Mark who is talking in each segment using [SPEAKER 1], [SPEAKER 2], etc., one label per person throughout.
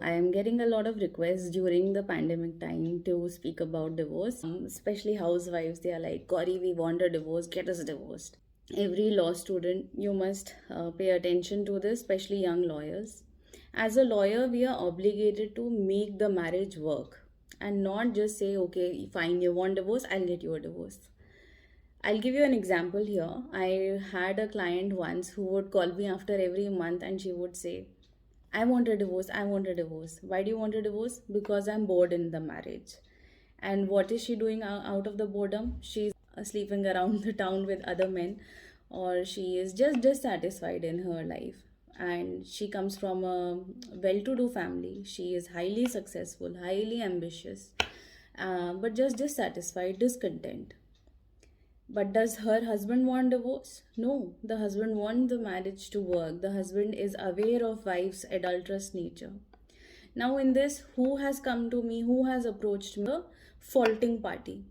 [SPEAKER 1] I am getting a lot of requests during the pandemic time to speak about divorce, especially housewives. They are like, Gauri, we want a divorce, get us divorced. Every law student, you must pay attention to this, especially young lawyers. As a lawyer, we are obligated to make the marriage work and not just say, okay, fine, you want divorce, I'll get you a divorce. I'll give you an example here. I had a client once who would call me after every month and she would say, I want a divorce, I want a divorce. Why do you want a divorce? Because I'm bored in the marriage. And what is she doing out of the boredom? She's sleeping around the town with other men, or she is just dissatisfied in her life. And she comes from a well to do family. She is highly successful, highly ambitious, but just dissatisfied, discontent. But does her husband want divorce? No, the husband wants the marriage to work. The husband is aware of wife's adulterous nature. Now, in this, who has come to me, who has approached me? The faulting party.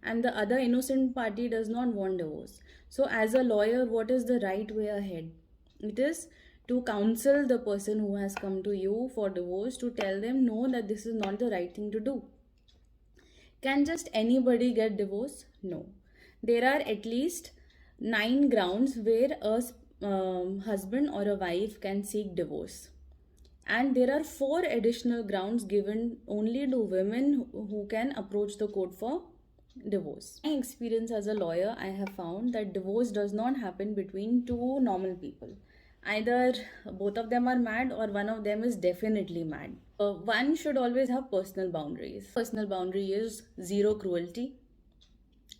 [SPEAKER 1] And the other innocent party does not want divorce. So, as a lawyer, what is the right way ahead? It is to counsel the person who has come to you for divorce, to tell them no, that this is not the right thing to do. Can just anybody get divorce? No. There are at least 9 grounds where a husband or a wife can seek divorce. And there are 4 additional grounds given only to women who can approach the court for divorce. My experience as a lawyer, I have found that divorce does not happen between two normal people. Either both of them are mad or one of them is definitely mad. One should always have personal boundaries. Personal boundary is zero cruelty,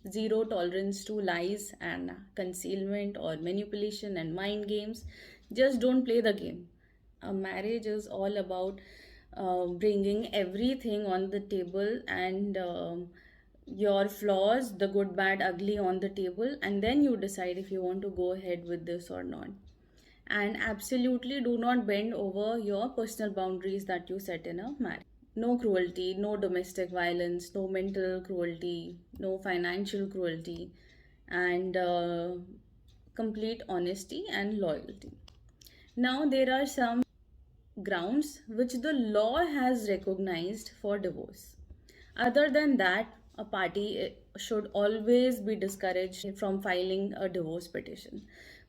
[SPEAKER 1] zero tolerance to lies and concealment or manipulation and mind games. Just don't play the game. A marriage is all about bringing everything on the table and your flaws, the good, bad, ugly on the table, and then you decide if you want to go ahead with this or not. And absolutely do not bend over your personal boundaries that you set in a marriage. No cruelty, no domestic violence, no mental cruelty, no financial cruelty, and complete honesty and loyalty. Now, there are some grounds which the law has recognized for divorce. Other than that, a party should always be discouraged from filing a divorce petition,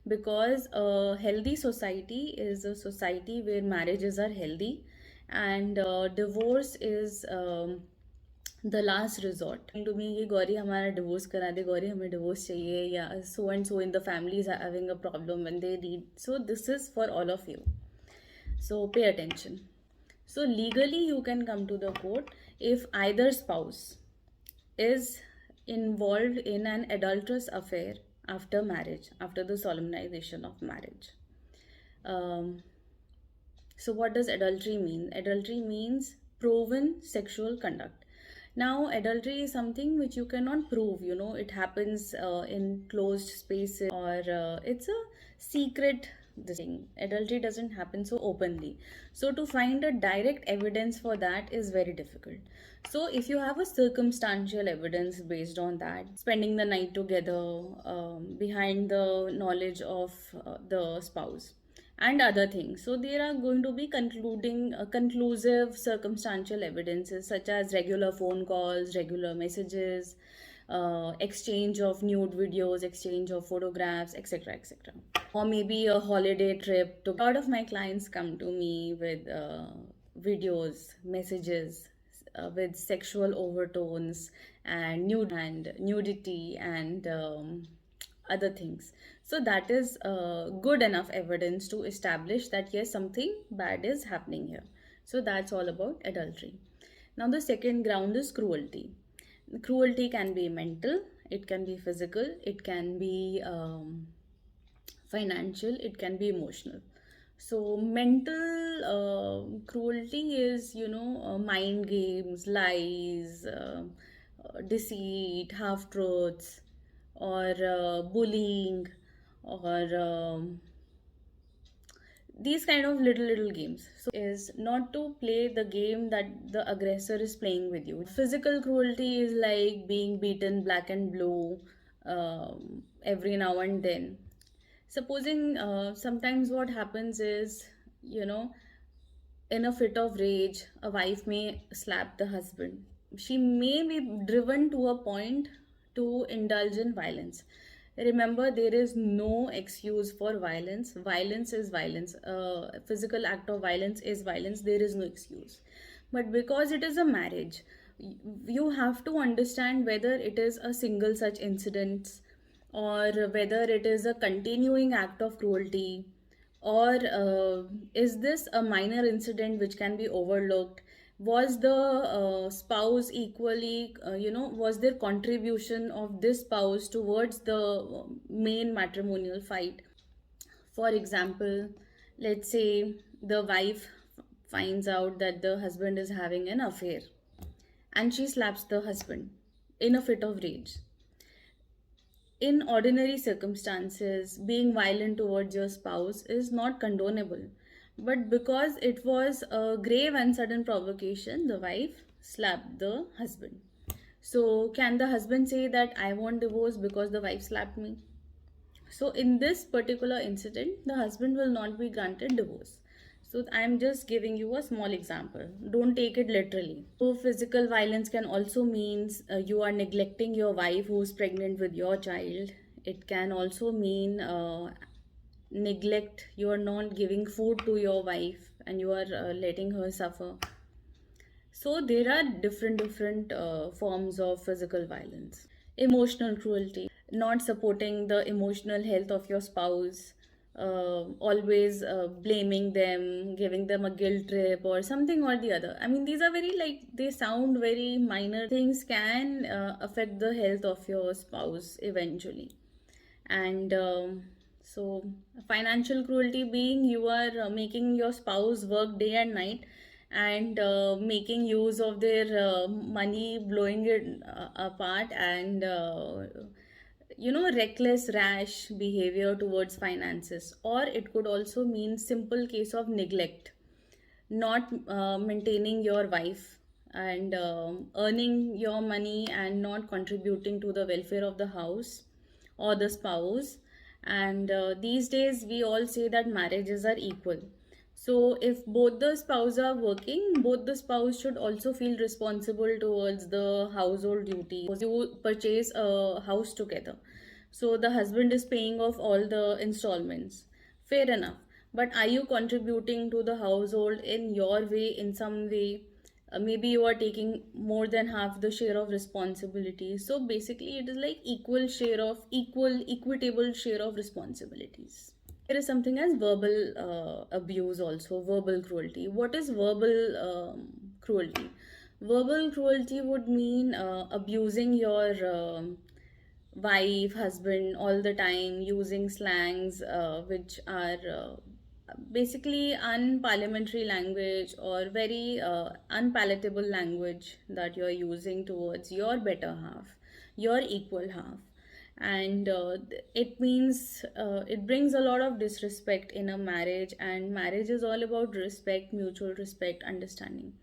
[SPEAKER 1] because a healthy society is a society where marriages are healthy, and divorce is the last resort. To me कि गौरी हमारा divorce करा दे, गौरी हमें divorce चाहिए, या so and so in the family is having a problem when they read. So this is for all of you. So pay attention. So legally you can come to the court if either spouse is involved in an adulterous affair after marriage, after the solemnization of marriage. Um, so what does adultery mean? Adultery means proven sexual conduct. Now, adultery is something which you cannot prove. It happens in closed spaces, or it's a secret. This thing, adultery doesn't happen so openly. So, to find a direct evidence for that is very difficult. So, if you have a circumstantial evidence based on that, spending the night together, behind the knowledge of the spouse, and other things. So there are going to be conclusive circumstantial evidences such as regular phone calls, regular messages, exchange of nude videos, exchange of photographs, etc., etc. Or maybe a holiday trip. A lot of my clients come to me with videos, messages with sexual overtones and nudity and other things. So that is good enough evidence to establish that yes, something bad is happening here. So that's all about adultery. Now the second ground is cruelty. Cruelty can be mental, it can be physical, it can be financial, it can be emotional. So mental cruelty is, mind games, lies, deceit, half truths, or bullying, or these kind of little games. So is not to play the game that the aggressor is playing with you. Physical cruelty is like being beaten black and blue every now and then. Supposing sometimes what happens is, you know in a fit of rage, a wife may slap the husband. She may be driven to a point to indulge in violence. Remember, there is no excuse for violence. Violence is violence. Physical act of violence is violence. There is no excuse. But because it is a marriage, you have to understand whether it is a single such incident, or whether it is a continuing act of cruelty, or is this a minor incident which can be overlooked. Was the spouse equally, was there contribution of this spouse towards the main matrimonial fight? For example, let's say the wife finds out that the husband is having an affair, and she slaps the husband in a fit of rage. In ordinary circumstances, being violent towards your spouse is not condonable. But because it was a grave and sudden provocation, the wife slapped the husband. So, can the husband say that I want divorce because the wife slapped me? So, in this particular incident, the husband will not be granted divorce. So, I am just giving you a small example. Don't take it literally. So, physical violence can also mean you are neglecting your wife who is pregnant with your child. It can also mean neglect. You are not giving food to your wife and you are letting her suffer. So there are different forms of physical violence. Emotional cruelty, not supporting the emotional health of your spouse, always blaming them, giving them a guilt trip or something or the other. I mean, these are very, like, they sound very minor things, can affect the health of your spouse eventually. And so financial cruelty being you are making your spouse work day and night, and making use of their money, blowing it apart, and reckless rash behavior towards finances. Or it could also mean simple case of neglect, not maintaining your wife, and earning your money and not contributing to the welfare of the house or the spouse. And these days we all say that marriages are equal. So if both the spouse are working, both the spouse should also feel responsible towards the household duty. You purchase a house together, so the husband is paying off all the installments. Fair enough. But are you contributing to the household in your way, in some way? Maybe you are taking more than half the share of responsibility. So basically, it is like equitable share of responsibilities. There is something as verbal abuse, also verbal cruelty. What is verbal cruelty? Verbal cruelty would mean abusing your wife, husband all the time, using slangs which are basically unparliamentary language, or very unpalatable language that you're using towards your better half, your equal half. And it means it brings a lot of disrespect in a marriage, and marriage is all about respect, mutual respect, understanding.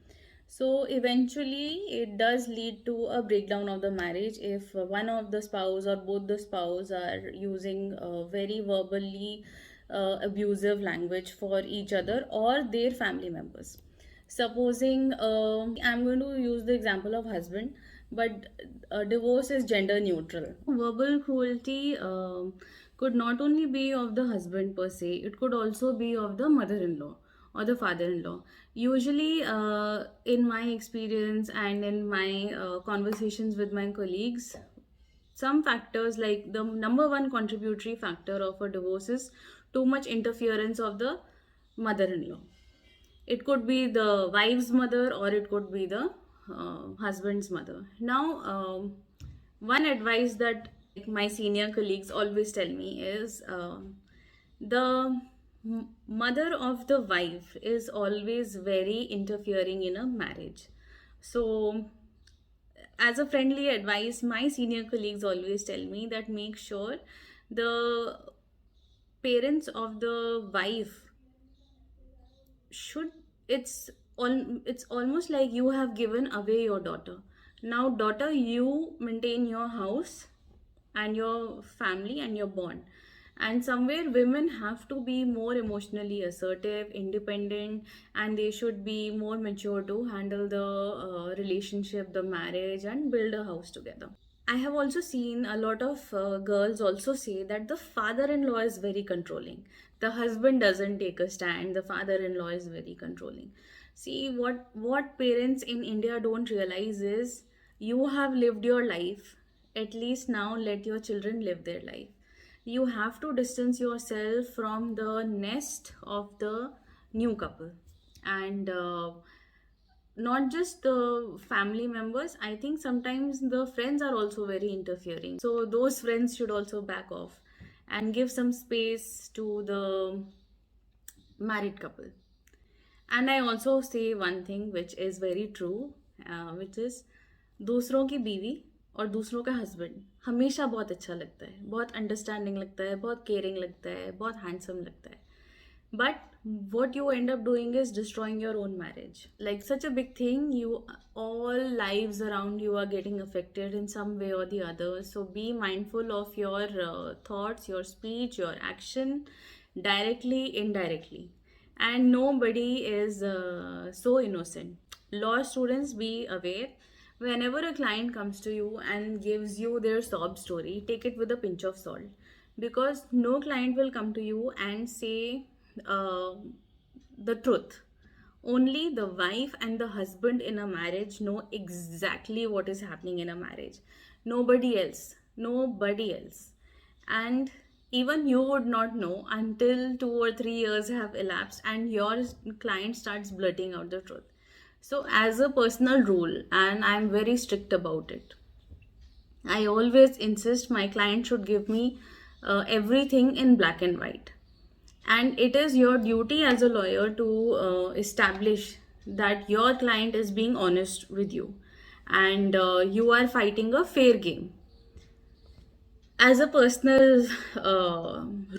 [SPEAKER 1] So eventually it does lead to a breakdown of the marriage if one of the spouse or both the spouse are using very verbally abusive language for each other or their family members. Supposing I'm going to use the example of husband, but divorce is gender neutral. Verbal cruelty could not only be of the husband per se, it could also be of the mother-in-law or the father-in-law. Usually, in my experience and in my conversations with my colleagues, some factors, like the number one contributory factor of a divorce is too much interference of the mother-in-law. It could be the wife's mother or it could be the husband's mother. Now, one advice that my senior colleagues always tell me is the mother of the wife is always very interfering in a marriage. So, as a friendly advice, my senior colleagues always tell me that make sure the parents of the wife should, it's almost like you have given away your daughter. Now, daughter, you maintain your house and your family and your bond, And somewhere women have to be more emotionally assertive, independent, and they should be more mature to handle the relationship, the marriage, and build a house together. I have also seen a lot of girls also say that the father-in-law is very controlling. The husband doesn't take a stand. The father-in-law is very controlling. See, what parents in India don't realize is you have lived your life. At least now let your children live their life. You have to distance yourself from the nest of the new couple. And not just the family members, I think sometimes the friends are also very interfering, so those friends should also back off and give some space to the married couple. And I also say one thing which is very true, which is दूसरों की बीवी और दूसरों का husband हमेशा बहुत अच्छा लगता है, बहुत अंडरस्टैंडिंग लगता है, बहुत केयरिंग लगता है, बहुत हैंडसम लगता है. But what you end up doing is destroying your own marriage. Like such a big thing, you all lives around you are getting affected in some way or the other. So be mindful of your thoughts, your speech, your action, directly, indirectly. And nobody is so innocent. Law students, be aware. Whenever a client comes to you and gives you their sob story, take it with a pinch of salt, because no client will come to you and say uh, the truth. Only the wife and the husband in a marriage know exactly what is happening in a marriage. Nobody else. Nobody else. And even you would not know until 2 or 3 years have elapsed and your client starts blurting out the truth. So, as a personal rule, and I'm very strict about it, I always insist my client should give me everything in black and white. And it is your duty as a lawyer to establish that your client is being honest with you and you are fighting a fair game. As a personal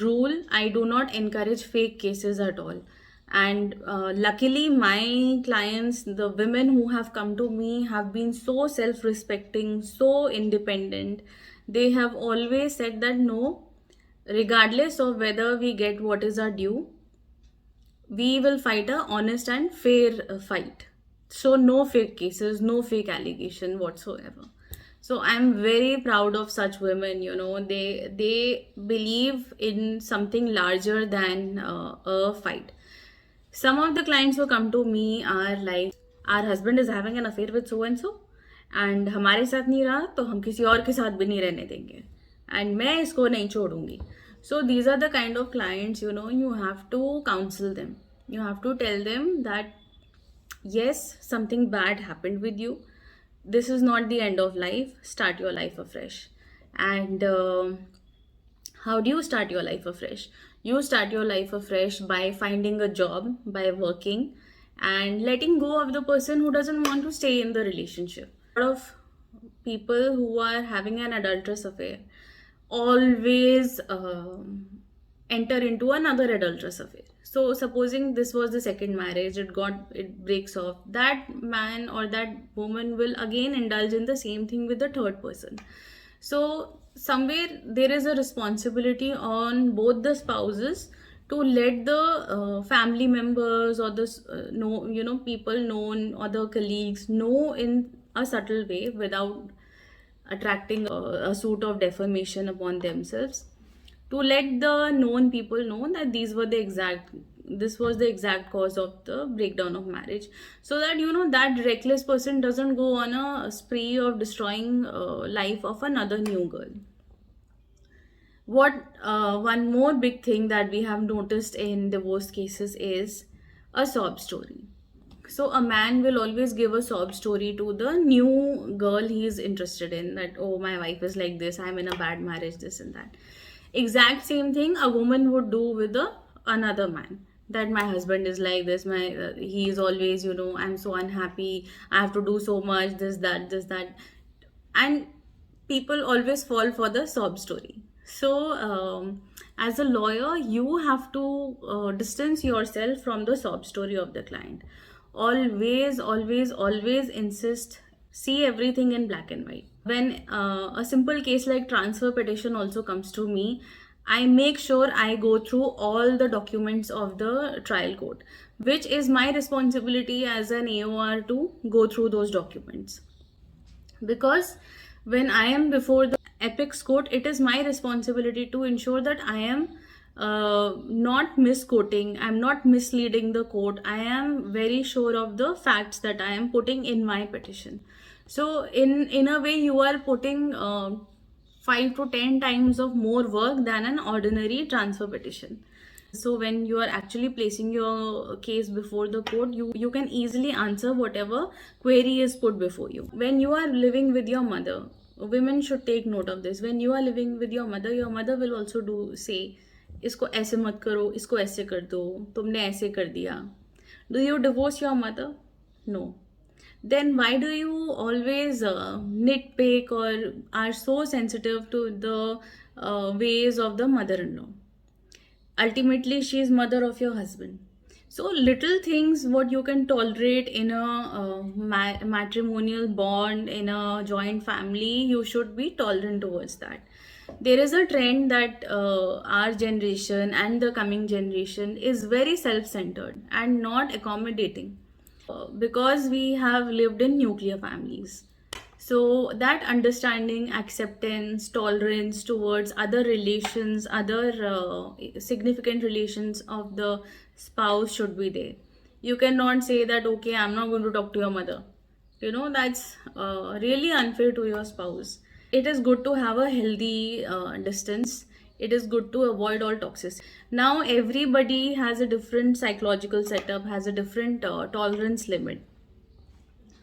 [SPEAKER 1] rule, I do not encourage fake cases at all. And luckily, my clients, the women who have come to me, have been so self respecting, so independent. They have always said that no, regardless of whether we get what is our due, we will fight a honest and fair fight. So no fake cases, no fake allegation whatsoever. So I'm very proud of such women. They believe in something larger than a fight. Some of the clients who come to me are like, our husband is having an affair with so and so, and हमारे साथ नहीं रहा तो हम किसी और के साथ भी नहीं रहने देंगे, and मैं इसको नहीं छोड़ूंगी. So these are the kind of clients, you have to counsel them. You have to tell them that yes, something bad happened with you. This is not the end of life. Start your life afresh. And how do you start your life afresh? You start your life afresh by finding a job, by working, and letting go of the person who doesn't want to stay in the relationship. A lot of people who are having an adulterous affair always enter into another adulterous affair. So supposing this was the second marriage, it breaks off, that man or that woman will again indulge in the same thing with the third person. So somewhere there is a responsibility on both the spouses to let the family members or the people known or the colleagues know in a subtle way without attracting a suit of defamation upon themselves, to let the known people know that this was the exact cause of the breakdown of marriage, so that that reckless person doesn't go on a spree of destroying life of another new girl. What one more big thing that we have noticed in divorce cases is a sob story. So a man will always give a sob story to the new girl he is interested in, that oh, my wife is like this, I'm in a bad marriage, this and that. Exact same thing a woman would do with another man, that my husband is like this, he is always, I'm so unhappy, I have to do so much, this that, and people always fall for the sob story. So as a lawyer, you have to distance yourself from the sob story of the client. Always, always, always insist, see everything in black and white. When a simple case like transfer petition also comes to me, I make sure I go through all the documents of the trial court, which is my responsibility as an AOR to go through those documents. Because when I am before the apex court, it is my responsibility to ensure that I am not misquoting, I'm not misleading the court, I am very sure of the facts that I am putting in my petition. So in a way, you are putting 5 to 10 times of more work than an ordinary transfer petition. So when you are actually placing your case before the court, you can easily answer whatever query is put before you. When you are living with your mother, women should take note of this. When you are living with your mother will also do say, इसको ऐसे मत करो, इसको ऐसे कर दो, तुमने ऐसे कर दिया. Do you divorce your mother? No. Then why do you always nitpick or are so sensitive to the ways of the mother-in-law? Ultimately, she is mother of your husband. So little things what you can tolerate in a matrimonial bond, in a joint family, you should be tolerant towards that. There is a trend that our generation and the coming generation is very self-centered and not accommodating, because we have lived in nuclear families. So that understanding, acceptance, tolerance towards other relations, other significant relations of the spouse should be there. You cannot say that, okay, I'm not going to talk to your mother. That's really unfair to your spouse. It is good to have a healthy distance. It is good to avoid all toxicity. Now, everybody has a different psychological setup, has a different tolerance limit.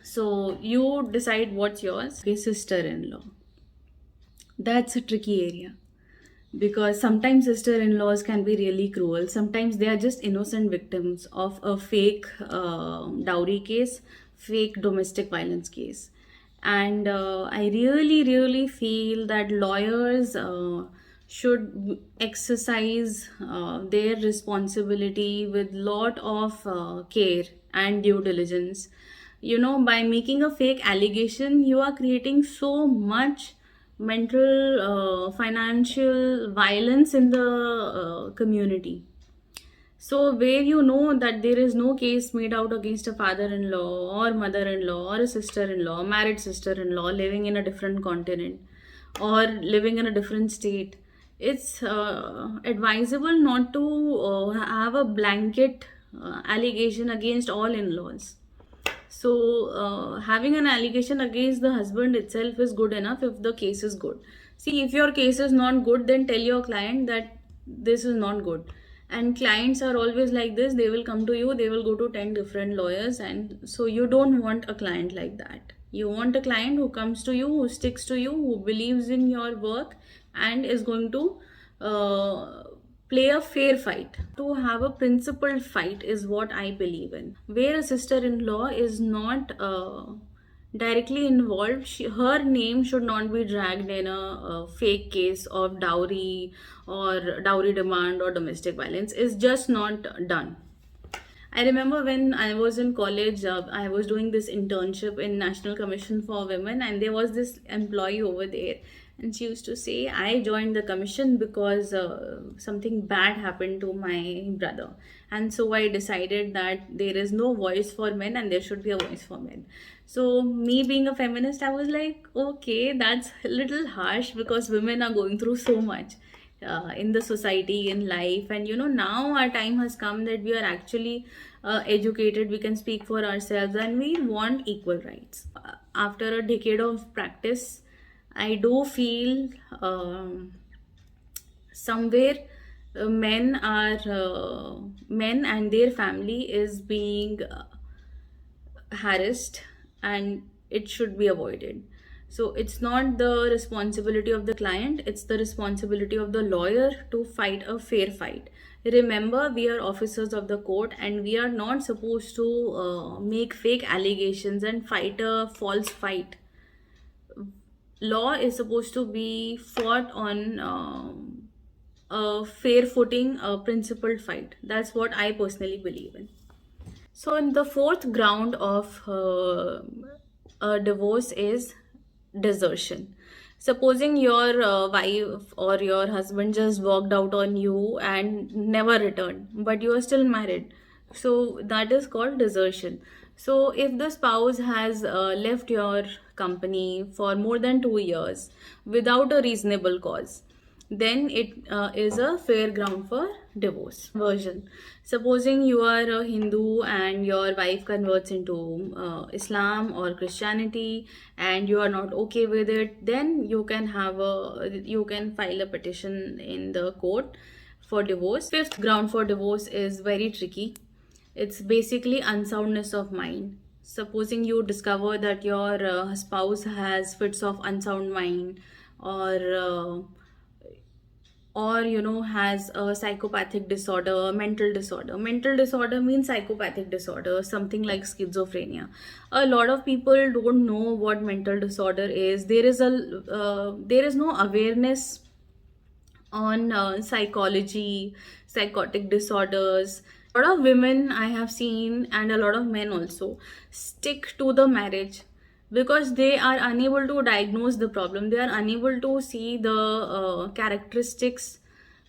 [SPEAKER 1] So you decide what's yours. Okay, sister-in-law. That's a tricky area, because sometimes sister-in-laws can be really cruel. Sometimes they are just innocent victims of a fake dowry case, fake domestic violence case. And I really feel that lawyers should exercise their responsibility with lot of care and due diligence. By making a fake allegation, you are creating so much mental, financial violence in the community. So where you know that there is no case made out against a father-in-law or mother-in-law or a sister-in-law, married sister-in-law living in a different continent or living in a different state, it's advisable not to have a blanket allegation against all in-laws. So having an allegation against the husband itself is good enough if the case is good. See, if your case is not good, then tell your client that this is not good. And clients are always like this. They will come to you, they will go to 10 different lawyers, and so you don't want a client like that. You want a client who comes to you, who sticks to you, who believes in your work, and is going to play a fair fight. To have a principled fight is what I believe in. Where a sister-in-law is not directly involved, her name should not be dragged in a fake case of dowry or dowry demand or domestic violence. Is just not done. I remember when I was in college, I was doing this internship in National Commission for Women, and there was this employee over there, and she used to say, I joined the commission because something bad happened to my brother, and so I decided that there is no voice for men and there should be a voice for men. So me being a feminist, I was like, okay, that's a little harsh, because women are going through so much in the society, in life, and now our time has come that we are actually educated, we can speak for ourselves, and we want equal rights. After a decade of practice, I do feel somewhere men and their family is being harassed, and it should be avoided. So it's not the responsibility of the client, it's the responsibility of the lawyer to fight a fair fight. Remember, we are officers of the court, and we are not supposed to make fake allegations and fight a false fight. Law is supposed to be fought on a fair footing, a principled fight. That's what I personally believe in. So, in the fourth ground of a divorce is desertion. Supposing your wife or your husband just walked out on you and never returned, but you are still married. So that is called desertion. So if the spouse has left your company for more than 2 years without a reasonable cause, then it is a fair ground for divorce. Version. Supposing you are a Hindu and your wife converts into Islam or Christianity and you are not okay with it, then you can file a petition in the court for divorce. Fifth ground for divorce is very tricky. It's basically unsoundness of mind. Supposing you discover that your spouse has fits of unsound mind, or has a psychopathic disorder, mental disorder means psychopathic disorder, something like schizophrenia. A lot of people don't know what mental disorder is. There is no awareness on psychology, psychotic disorders. A lot of women I have seen, and a lot of men also, stick to the marriage because they are unable to diagnose the problem. They are unable to see the characteristics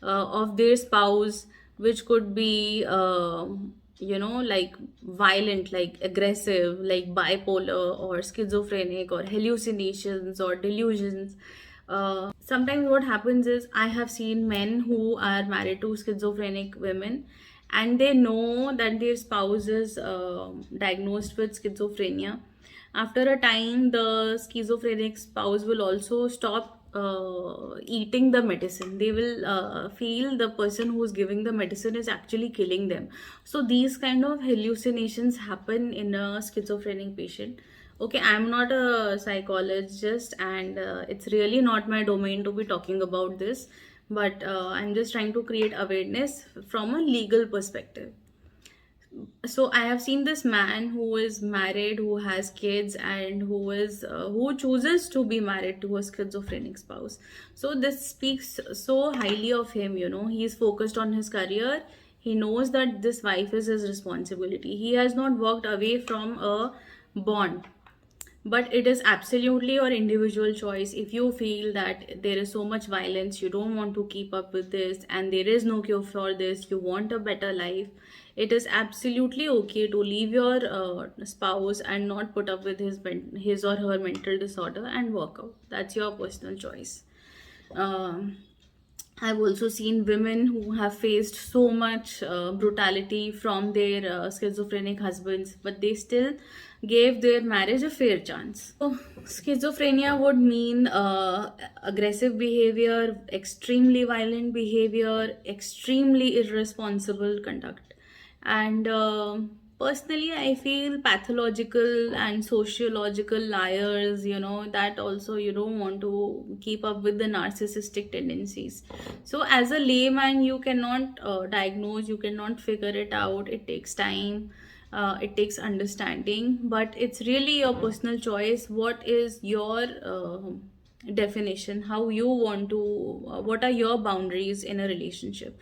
[SPEAKER 1] of their spouse, which could be, like violent, like aggressive, like bipolar or schizophrenic or hallucinations or delusions. Sometimes what happens is I have seen men who are married to schizophrenic women and they know that their spouse is diagnosed with schizophrenia. After a time, the schizophrenic spouse will also stop eating the medicine. They will feel the person who's giving the medicine is actually killing them. So these kind of hallucinations happen in a schizophrenic patient. Okay, I'm not a psychologist, and it's really not my domain to be talking about this, but I'm just trying to create awareness from a legal perspective. So I have seen this man who is married, who has kids, and who chooses to be married to a schizophrenic spouse. So this speaks so highly of him. He is focused on his career. He knows that this wife is his responsibility. He has not walked away from a bond, but it is absolutely your individual choice. If you feel that there is so much violence, you don't want to keep up with this, and there is no cure for this, you want a better life, it is absolutely okay to leave your spouse and not put up with his or her mental disorder and walk out. That's your personal choice. um, I've also seen women who have faced so much brutality from their schizophrenic husbands, but they still gave their marriage a fair chance. So, schizophrenia would mean aggressive behavior, extremely violent behavior, extremely irresponsible conduct. And personally, I feel pathological and sociological liars, that also you don't want to keep up with the narcissistic tendencies. So as a layman, you cannot diagnose, you cannot figure it out. It takes time, it takes understanding, but it's really your personal choice. What is your definition? How you want to, what are your boundaries in a relationship?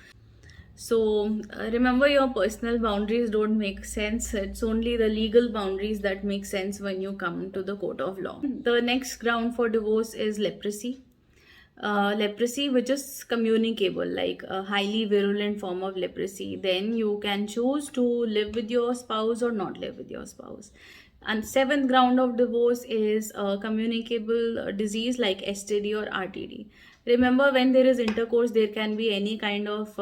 [SPEAKER 1] So remember, your personal boundaries don't make sense. It's only the legal boundaries that make sense when you come to the court of law. The next ground for divorce is leprosy. Leprosy, which is communicable, like a highly virulent form of leprosy. Then you can choose to live with your spouse or not live with your spouse. And seventh ground of divorce is a communicable disease like STD or RTD. Remember, when there is intercourse, there can be any kind of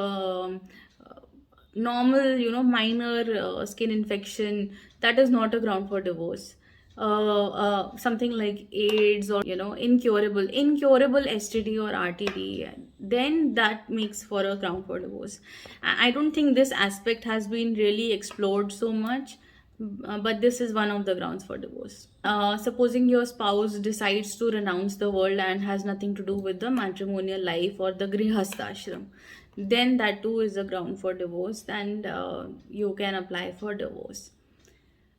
[SPEAKER 1] normal, minor skin infection. That is not a ground for divorce. Something like AIDS or incurable STD or RTD, then that makes for a ground for divorce. I don't think this aspect has been really explored so much, but this is one of the grounds for divorce. Supposing your spouse decides to renounce the world and has nothing to do with the matrimonial life or the grihastha ashram, then that too is a ground for divorce, and you can apply for divorce.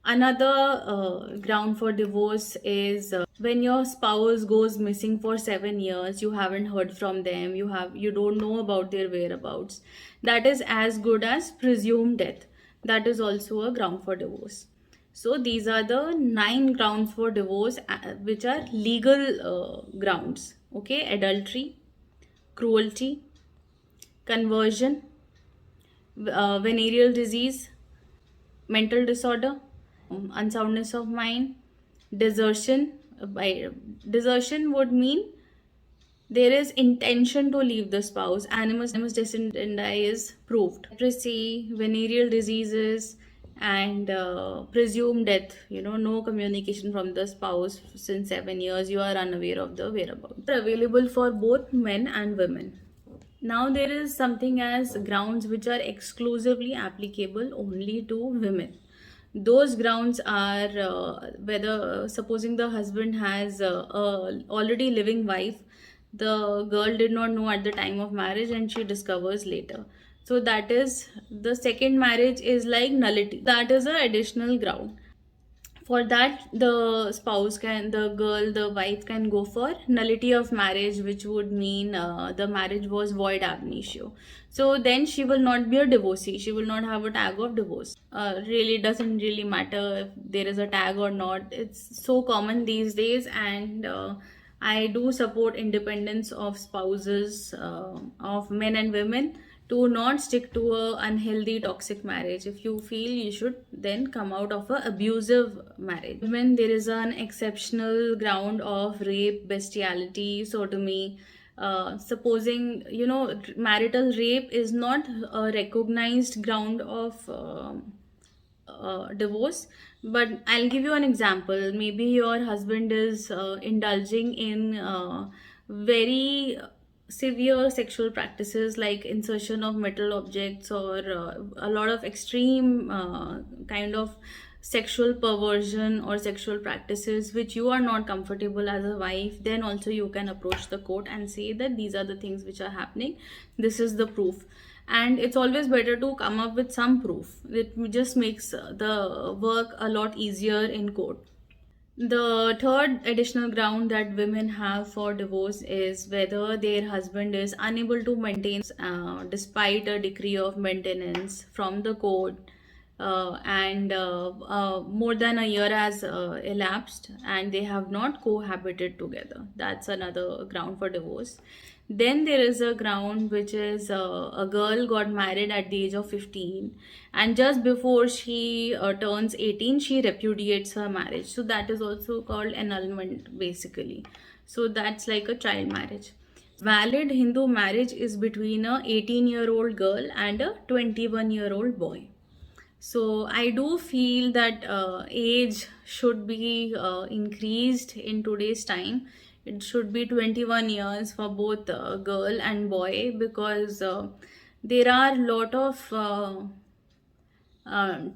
[SPEAKER 1] Another ground for divorce is when your spouse goes missing for 7 years, you haven't heard from them, you don't know about their whereabouts. That is as good as presumed death. That is also a ground for divorce. So these are the 9 grounds for divorce, which are legal grounds. Okay, adultery, cruelty, conversion, venereal disease, mental disorder, unsoundness of mind, desertion. By desertion would mean there is intention to leave the spouse. Animus descendendi is proved. Leprosy, venereal diseases, and presumed death. No communication from the spouse since 7 years. You are unaware of the whereabouts. They're available for both men and women. Now there is something as grounds which are exclusively applicable only to women. Those grounds are whether supposing the husband has a already living wife, the girl did not know at the time of marriage and she discovers later. So that is the second marriage is like nullity. That is an additional ground. For that, the wife can go for nullity of marriage, which would mean the marriage was void ab initio. So then she will not be a divorcee. She will not have a tag of divorce. Really doesn't really matter if there is a tag or not. It's so common these days, and I do support independence of spouses, of men and women, to not stick to a unhealthy toxic marriage. If you feel, you should then come out of a abusive marriage. When there is an exceptional ground of rape, bestiality, sodomy, supposing marital rape is not a recognized ground of divorce. But I'll give you an example. Maybe your husband is indulging in very severe sexual practices like insertion of metal objects, or a lot of extreme kind of sexual perversion or sexual practices which you are not comfortable as a wife. Then also you can approach the court and say that these are the things which are happening, this is the proof. And it's always better to come up with some proof. It just makes the work a lot easier in court. The third additional ground that women have for divorce is whether their husband is unable to maintain, despite a decree of maintenance from the court, and more than a year has elapsed and they have not cohabited together. That's another ground for divorce. Then there is a ground which is a girl got married at the age of 15, and just before she turns 18 she repudiates her marriage. So that is also called annulment basically. So that's like a child marriage. Valid Hindu marriage is between a 18-year-old girl and a 21-year-old boy. So I do feel that age should be increased in today's time. It should be 21 years for both girl and boy, because there are a lot of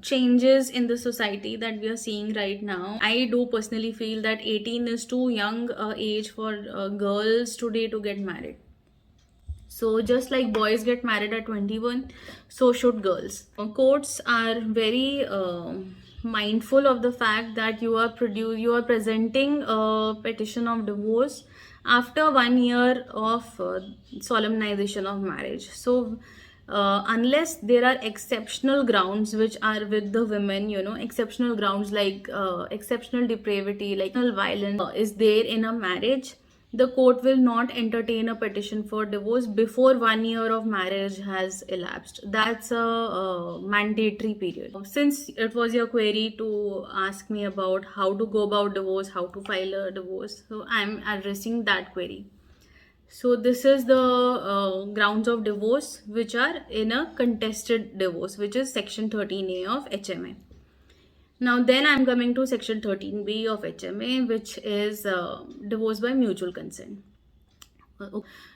[SPEAKER 1] changes in the society that we are seeing right now. I do personally feel that 18 is too young age for girls today to get married. So just like boys get married at 21, so should girls. Courts are very mindful of the fact that you are presenting a petition of divorce after 1 year of solemnization of marriage. So unless there are exceptional grounds which are with the women, exceptional grounds like exceptional depravity, like violence is there in a marriage, the court will not entertain a petition for divorce before 1 year of marriage has elapsed. That's a mandatory period. Since it was your query to ask me about how to go about divorce, how to file a divorce, so I'm addressing that query. So this is the grounds of divorce which are in a contested divorce, which is section 13A of HMA. Now then I'm coming to section 13B of HMA, which is divorce by mutual consent.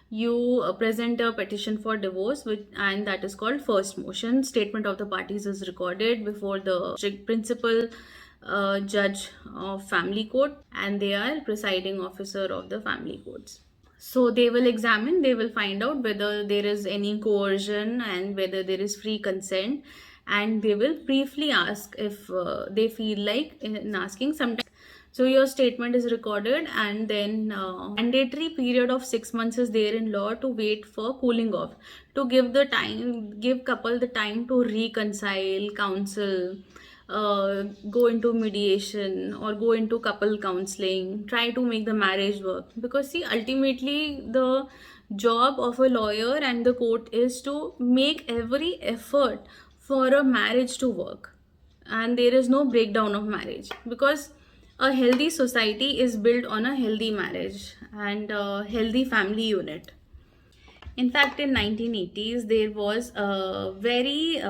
[SPEAKER 1] You present a petition for divorce, and that is called first motion. Statement of the parties is recorded before the principal judge of family court, and they are presiding officer of the family courts. So they will examine, they will find out whether there is any coercion and whether there is free consent, and they will briefly ask if they feel like in asking sometimes. So your statement is recorded, and then mandatory period of 6 months is there in law to wait for cooling off, to give couple the time to reconcile, counsel, go into mediation or go into couple counseling, try to make the marriage work. Because see, ultimately the job of a lawyer and the court is to make every effort for a marriage to work, and there is no breakdown of marriage, because a healthy society is built on a healthy marriage and a healthy family unit. In fact, in 1980s, there was a very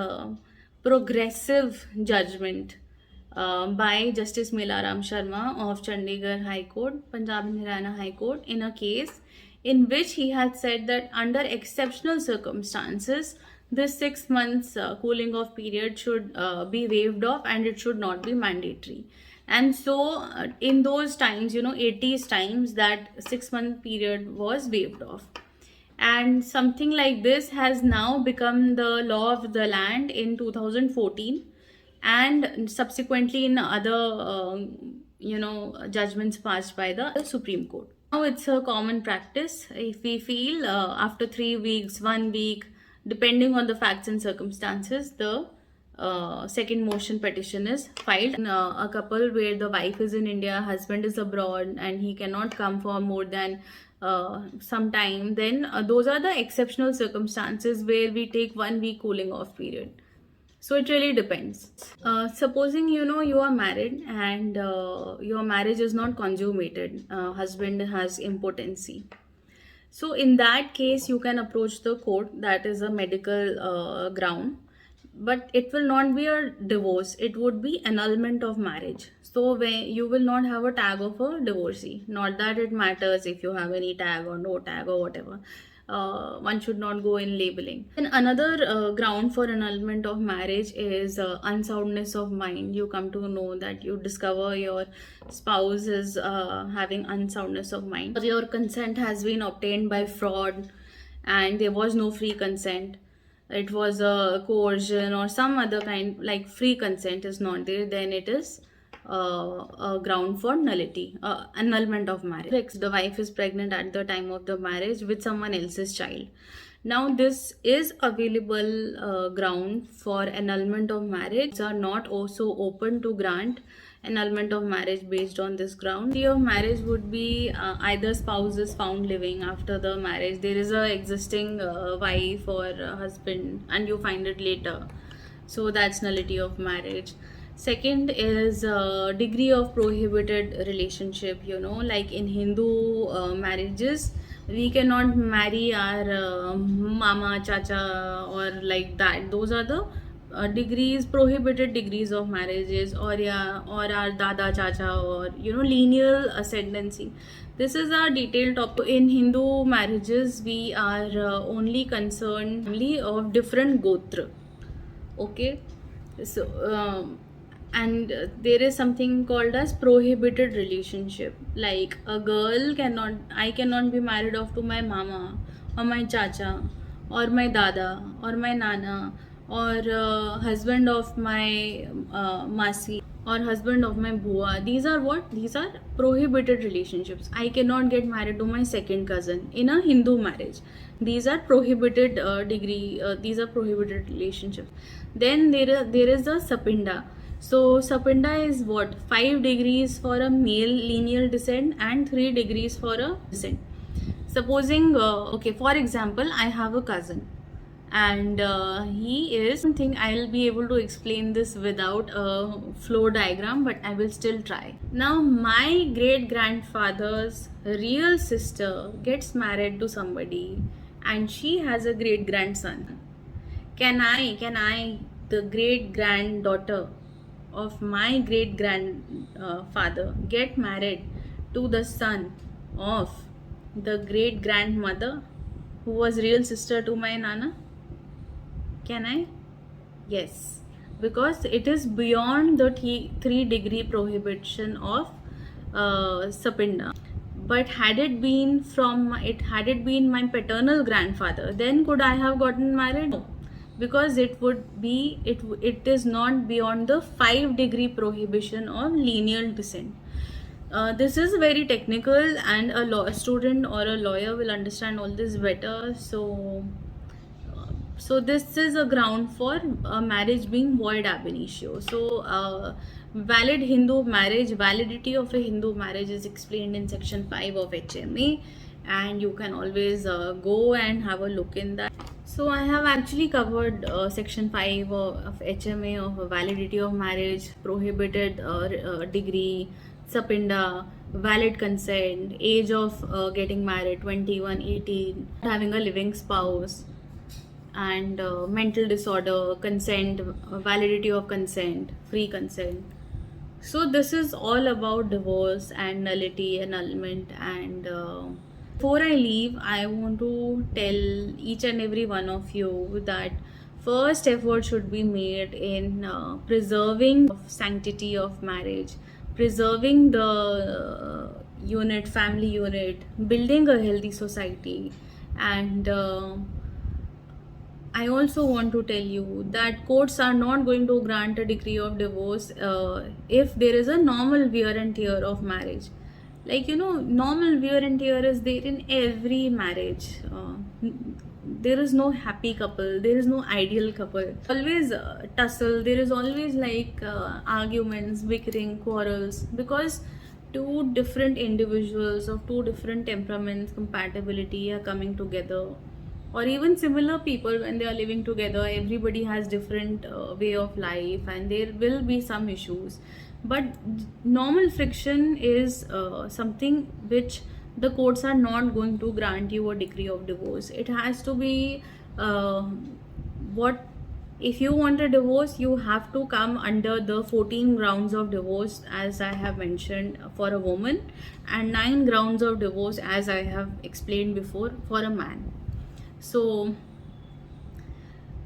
[SPEAKER 1] progressive judgment by Justice Melaram Sharma of Chandigarh High Court, Punjab and Haryana High Court, in a case in which he had said that under exceptional circumstances, this 6 months cooling off period should be waived off and it should not be mandatory. And so, in those times, 80s times, that 6 month period was waived off, and something like this has now become the law of the land in 2014, and subsequently in other judgments passed by the Supreme Court. Now it's a common practice. If we feel after 3 weeks, 1 week, depending on the facts and circumstances, the second motion petition is filed. In a couple where the wife is in India, husband is abroad, and he cannot come for more than some time, then those are the exceptional circumstances where we take 1 week cooling off period. So it really depends. Supposing you are married and your marriage is not consummated, husband has impotency. So in that case, you can approach the court. That is a medical ground, but it will not be a divorce. It would be annulment of marriage. So when you will not have a tag of a divorcee. Not that it matters if you have any tag or no tag or whatever. One should not go in labeling. And another ground for annulment of marriage is unsoundness of mind. You come to know that you discover your spouse is having unsoundness of mind, or your consent has been obtained by fraud and there was no free consent. It was a coercion or some other kind, like free consent is not there, then it is a ground for nullity, annulment of marriage. The wife is pregnant at the time of the marriage with someone else's child. Now this is available ground for annulment of marriage. Are not also open to grant annulment of marriage based on this ground. Your marriage would be either spouse is found living after the marriage. There is a existing wife or husband and you find it later. So that's nullity of marriage. Second is degree of prohibited relationship. Like in Hindu marriages, we cannot marry our mama, chacha, or like that. Those are the degrees, prohibited degrees of marriages, or our dada, chacha, or lineal ascendancy. This is our detailed topic. In Hindu marriages, we are only concerned only of different gotra. Okay, so and there is something called as prohibited relationship. Like I cannot be married off to my mama or my chacha or my dada or my nana or husband of my masi or husband of my bua. These are what? These are prohibited relationships. I cannot get married to my second cousin in a Hindu marriage. These are prohibited these are prohibited relationships. Then there is the sapinda. So sapinda is what? 5 degrees for a male lineal descent and 3 degrees for a descent. Supposing okay, for example, I have a cousin and he is something. I'll be able to explain this without a flow diagram, but I will still try. Now my great grandfather's real sister gets married to somebody and she has a great grandson. Can I the great granddaughter of my great grandfather get married to the son of the great grandmother who was real sister to my nana? Can I? Yes, because it is beyond the 3 degree prohibition of sapinda. But had it been my paternal grandfather, then could I have gotten married? No, because it is not beyond the 5 degree prohibition of lineal descent. This is very technical and a law student or a lawyer will understand all this better. So So this is a ground for marriage being void ab initio. So valid Hindu marriage, validity of a Hindu marriage is explained in section 5 of HMA, and you can always go and have a look in that. So I have actually covered section 5 of HMA of validity of marriage, prohibited degree, sapinda, valid consent, age of getting married 21, 18, having a living spouse, and mental disorder, consent, validity of consent, free consent. So this is all about divorce and nullity, annulment, and before I leave, I want to tell each and every one of you that first effort should be made in preserving sanctity of marriage, preserving the unit, family unit, building a healthy society, and I also want to tell you that courts are not going to grant a decree of divorce if there is a normal wear and tear of marriage. Like, normal wear and tear is there in every marriage. There is no happy couple, there is no ideal couple. Always tussle, there is always like arguments, bickering, quarrels, because two different individuals of two different temperaments, compatibility are coming together, or even similar people when they are living together. Everybody has different way of life, and there will be some issues, but normal friction is something which the courts are not going to grant you a decree of divorce. It has to be what if you want a divorce, you have to come under the 14 grounds of divorce, as I have mentioned, for a woman, and 9 grounds of divorce, as I have explained before, for a man. So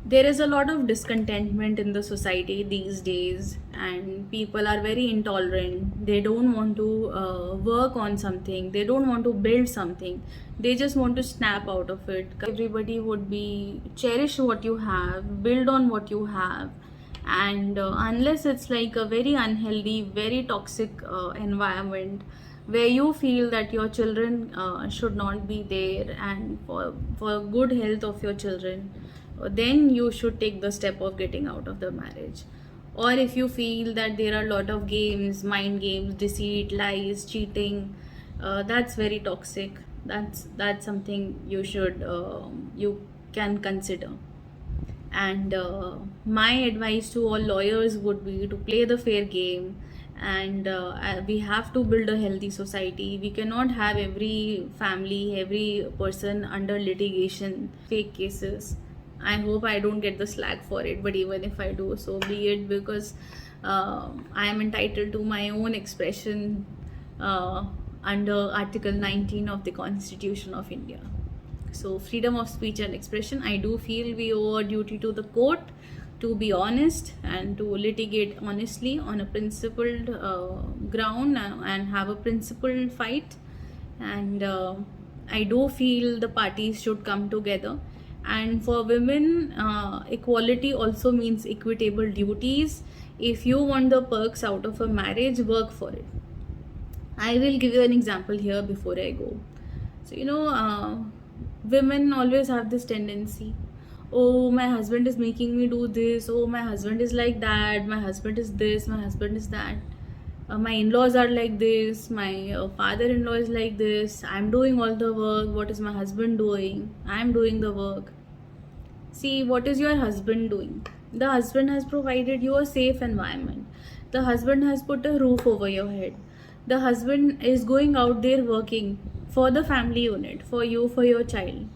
[SPEAKER 1] there is a lot of discontentment in the society these days, and people are very intolerant. They don't want to work on something, they don't want to build something, they just want to snap out of it. Everybody would be cherish what you have, build on what you have, and unless it's like a very unhealthy, very toxic environment where you feel that your children should not be there, and for good health of your children, then you should take the step of getting out of the marriage. Or if you feel that there are a lot of games, mind games, deceit, lies, cheating, that's very toxic. That's something you can consider. And my advice to all lawyers would be to play the fair game, and we have to build a healthy society. We cannot have every family, every person under litigation, fake cases. I hope I don't get the slack for it, but even if I do, so be it, because I am entitled to my own expression under Article 19 of the Constitution of India. So freedom of speech and expression, I do feel we owe a duty to the court to be honest and to litigate honestly on a principled ground, and have a principled fight. And I do feel the parties should come together. And for women, equality also means equitable duties. If you want the perks out of a marriage, work for it. I will give you an example here before I go. So, women always have this tendency, oh, my husband is making me do this, oh, my husband is like that, my husband is this, my husband is that, my in-laws are like this, my father-in-law is like this, I'm doing all the work, what is my husband doing? I'm doing the work. See, what is your husband doing? The husband has provided you a safe environment. The husband has put a roof over your head. The husband is going out there working for the family unit, for you, for your child.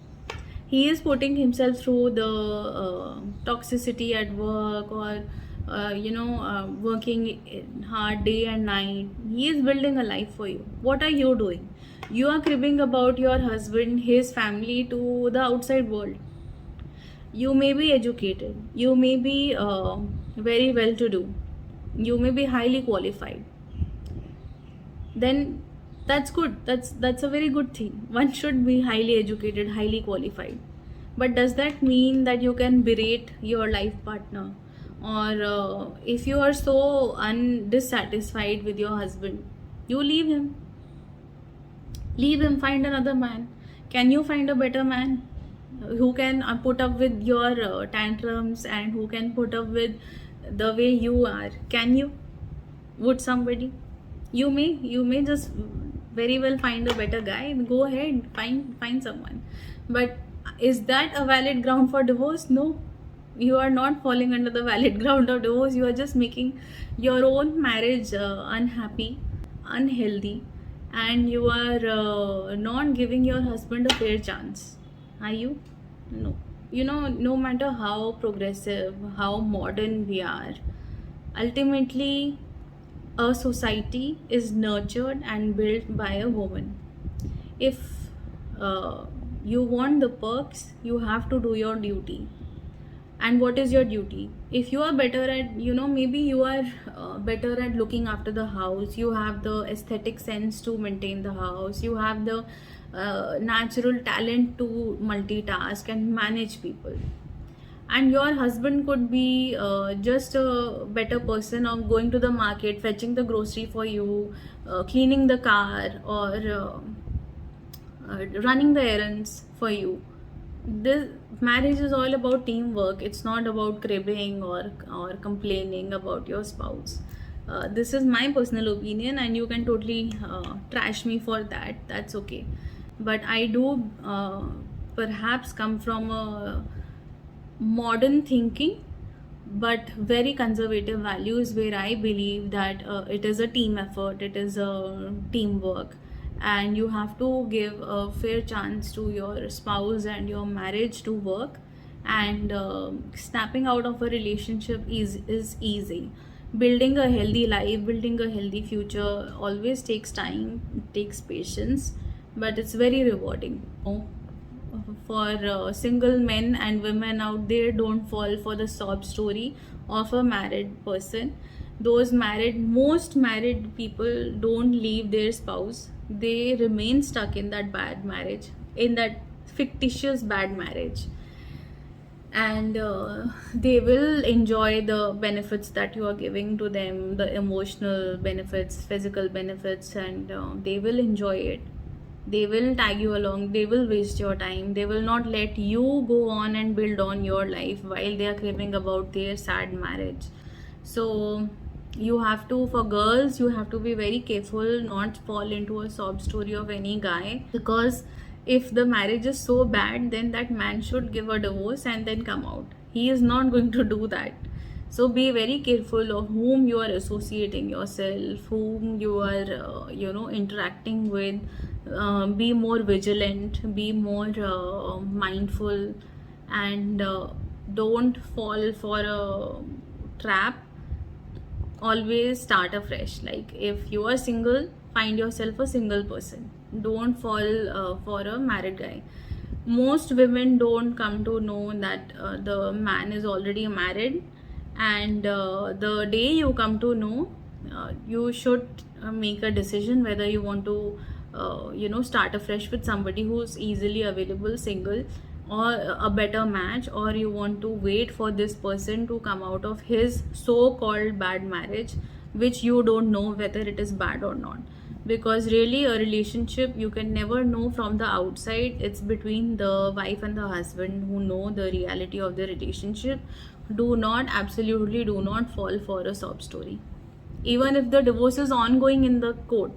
[SPEAKER 1] He is putting himself through the toxicity at work, or working hard day and night. He is building a life for you. What are you doing? You are cribbing about your husband, his family, to the outside world. You may be educated, you may be very well to do, you may be highly qualified, then that's good. That's a very good thing. One should be highly educated, highly qualified. But does that mean that you can berate your life partner? Or if you are so dissatisfied with your husband, you leave him, find another man. Can you find a better man?
[SPEAKER 2] who can put up with your tantrums, and who can put up with the way you are? Can you? Would somebody? You may just very well find a better guy. Go ahead, find someone. But is that a valid ground for divorce? No, you are not falling under the valid ground of divorce. You are just making your own marriage unhappy, unhealthy, and you are not giving your husband a fair chance. Are you? No. No matter how progressive, how modern we are, ultimately a society is nurtured and built by a woman. If uh, you want the perks, you have to do your duty. And what is your duty? If you are better at, maybe you are better at looking after the house, you have the aesthetic sense to maintain the house, you have the natural talent to multitask and manage people, and your husband could be just a better person of going to the market, fetching the grocery for you, cleaning the car, or running the errands for you. This marriage is all about teamwork. It's not about cribbing or complaining about your spouse. This is my personal opinion, and you can totally trash me for that. That's okay. But I do perhaps come from a modern thinking but very conservative values, where I believe that it is a team effort, it is a teamwork, and you have to give a fair chance to your spouse and your marriage to work. And snapping out of a relationship is easy. Building a healthy life, building a healthy future always takes time, it takes patience, but it's very rewarding. For single men and women out there, don't fall for the sob story of a married person. Most married people don't leave their spouse. They remain stuck in that bad marriage, in that fictitious bad marriage, and they will enjoy the benefits that you are giving to them, the emotional benefits, physical benefits, and they will enjoy it. They will tag you along, they will waste your time, they will not let you go on and build on your life while they are cribbing about their sad marriage. So you have to, for girls, you have to be very careful not fall into a sob story of any guy, because if the marriage is so bad, then that man should give a divorce and then come out. He is not going to do that. So be very careful of whom you are associating yourself, whom you are interacting with. Be more vigilant, be more mindful, and don't fall for a trap. Always start afresh. Like, if you are single, find yourself a single person. Don't fall for a married guy. Most women don't come to know that the man is already married, and the day you come to know, you should make a decision whether you want to start afresh with somebody who's easily available, single, or a better match, or you want to wait for this person to come out of his so-called bad marriage, which you don't know whether it is bad or not. Because really, a relationship, you can never know from the outside. It's between the wife and the husband who know the reality of the relationship. Absolutely do not fall for a sob story. Even if the divorce is ongoing in the court,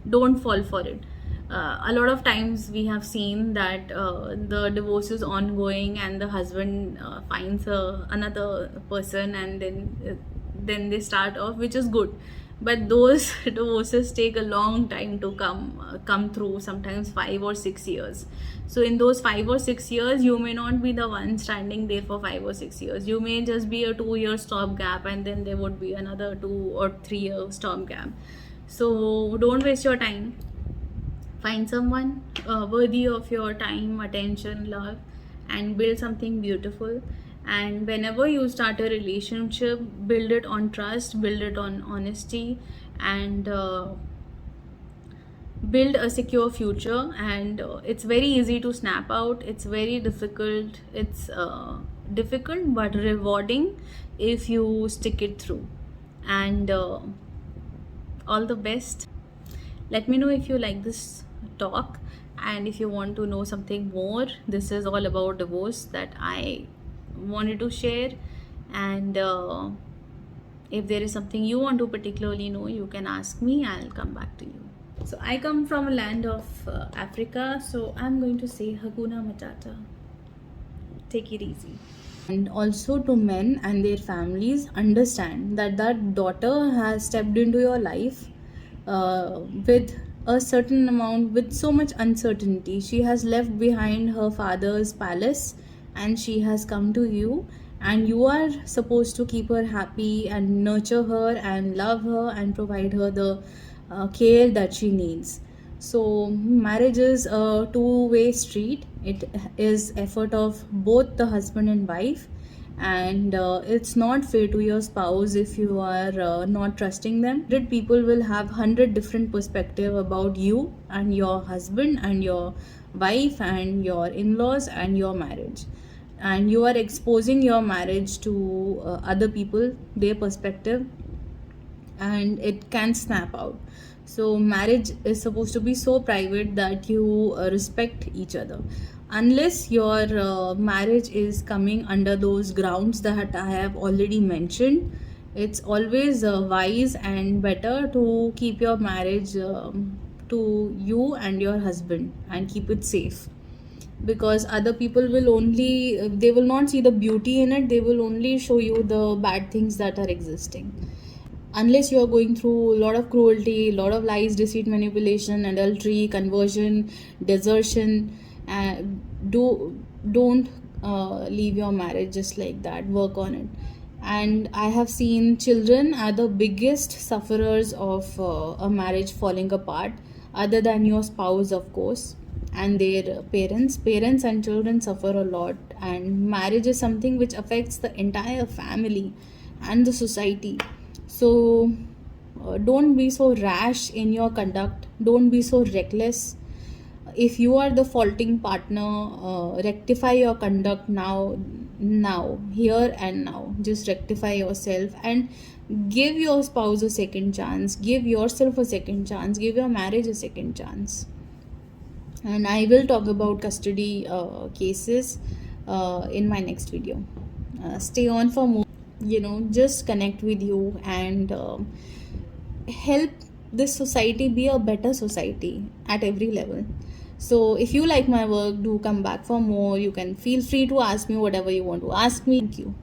[SPEAKER 2] don't fall for it. A lot of times we have seen that the divorce is ongoing and the husband finds another person, and then they start off, which is good. But those divorces take a long time to come through, sometimes 5 or 6 years. So in those 5 or 6 years, you may not be the one standing there for 5 or 6 years. You may just be a 2 year stopgap, and then there would be another 2 or 3 year stopgap. So don't waste your time. Find someone worthy of your time, attention, love, and build something beautiful. And whenever you start a relationship, build it on trust, build it on honesty, and build a secure future. And it's very easy to snap out. It's very difficult. It's difficult but rewarding if you stick it through. And all the best. Let me know if you like this talk, And if you want to know something more, this is all about divorce that I wanted to share. And if there is something you want to particularly know, you can ask me. I'll come back to you. So I come from a land of Africa, so I'm going to say Hakuna Matata. Take it easy.
[SPEAKER 1] And also to men and their families, understand that that daughter has stepped into your life with a certain amount, with so much uncertainty. She has left behind her father's palace and she has come to you, and you are supposed to keep her happy and nurture her and love her and provide her the care that she needs. So marriage is a two-way street. It is effort of both the husband and wife, and it's not fair to your spouse if you are not trusting them. 100 people will have 100 different perspective about you and your husband and your wife and your in-laws and your marriage, and you are exposing your marriage to other people, their perspective, and it can snap out. So marriage is supposed to be so private that you respect each other. Unless your marriage is coming under those grounds that I have already mentioned, it's always wise and better to keep your marriage to you and your husband and keep it safe, because other people will only they will not see the beauty in it, they will only show you the bad things that are existing. Unless you are going through a lot of cruelty, a lot of lies, deceit, manipulation, adultery, conversion, desertion, don't leave your marriage just like that. Work on it. And I have seen children are the biggest sufferers of a marriage falling apart, other than your spouse, of course, and their parents and children suffer a lot. And marriage is something which affects the entire family and the society. So don't be so rash in your conduct, don't be so reckless. If you are the faulting partner, rectify your conduct now, here and now. Just rectify yourself and give your spouse a second chance, give yourself a second chance, give your marriage a second chance. And I will talk about custody cases in my next video. Stay on for more. Just connect with you and help this society be a better society at every level. So if you like my work, do come back for more. You can feel free to ask me whatever you want to ask me. Thank you.